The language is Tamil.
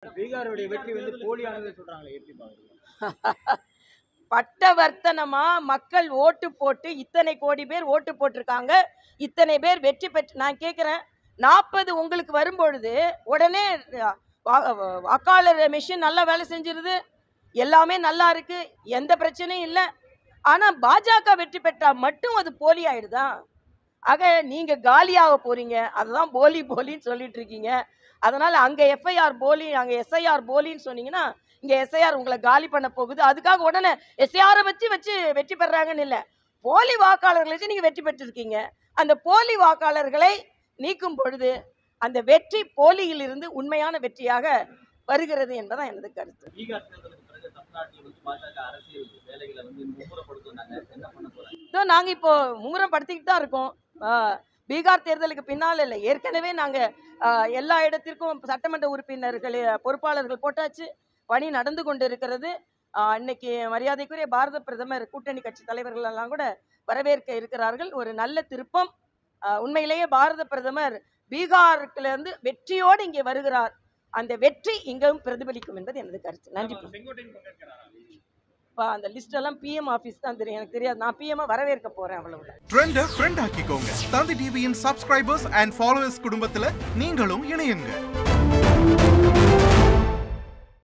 பீகாருடைய வெற்றி வந்து போலியானது சொல்றாங்களே, எப்படி பாக்குறீங்க? பட்டவர்த்தனமா மக்கள் ஓட்டு போட்டு இத்தனை கோடி பேர் ஓட்டு போட்டிருக்காங்க, இத்தனை பேர் வெற்றி பெற்று நான் கேட்குறேன், 40 உங்களுக்கு வரும்பொழுது உடனே வாக்காளர் மெஷின் நல்லா வேலை செஞ்சிருது, எல்லாமே நல்லா இருக்கு, எந்த பிரச்சனையும் இல்லை. ஆனால் பாஜக வெற்றி பெற்றா மட்டும் அது போலி ஆயிடுதா? ஆக நீங்க காலியாக போறீங்க, அதுதான் போலி போலின்னு சொல்லிட்டு இருக்கீங்க. அதனால அங்க எஃப்ஐஆர் போலி, அங்க எஸ்ஐஆர் போலின்னு சொன்னீங்கன்னா இங்க எஸ்ஐஆர் உங்களை காலி பண்ண போகுது. அதுக்காக உடனே எஸ்ஐஆரை வச்சு வெற்றி பெறாங்கன்னு இல்லை, போலி வாக்காளர்களை வச்சு நீங்க வெற்றி பெற்றிருக்கீங்க. அந்த போலி வாக்காளர்களை நீக்கும் பொழுது அந்த வெற்றி போலியில் இருந்து உண்மையான வெற்றியாக வருகிறது என்பதான் எனது கருத்து. நாங்க இப்போ மும்முரப்படுத்திக்கிட்டு தான் இருக்கோம். பீகார் தேர்தலுக்கு பின்னால் இல்லை, ஏற்கனவே நாங்க எல்லா இடத்திற்கும் சட்டமன்ற உறுப்பினர்கள் பொறுப்பாளர்கள் போட்டாச்சு, பணி நடந்து கொண்டு இருக்கிறது. இன்னைக்கு மரியாதைக்குரிய பாரத பிரதமர் கூட்டணி கட்சி தலைவர்கள் எல்லாம் கூட வரவேற்க இருக்கிறார்கள். ஒரு நல்ல திருப்பம். உண்மையிலேயே பாரத பிரதமர் பீகாருக்குல இருந்து வெற்றியோடு இங்கே வருகிறார். அந்த வெற்றி இங்கும் பிரதிபலிக்கும் என்பது எனது கருத்து. நன்றி. அந்த லிஸ்ட் எல்லாம் பிஎம் ஆபீஸ் தான் தெரியும், எனக்கு தெரியாது. நான் பிஎம் வரவேற்க போறேன், அவ்வளவுதான். ட்ரெண்ட ஃப்ரெண்ட் ஆக்கிக்கோங்க. தந்தி டிவியின் சப்ஸ்கிரைபர்ஸ் அண்ட் ஃபாலோவர்ஸ் குடும்பத்துல நீங்களும் இணையுங்க.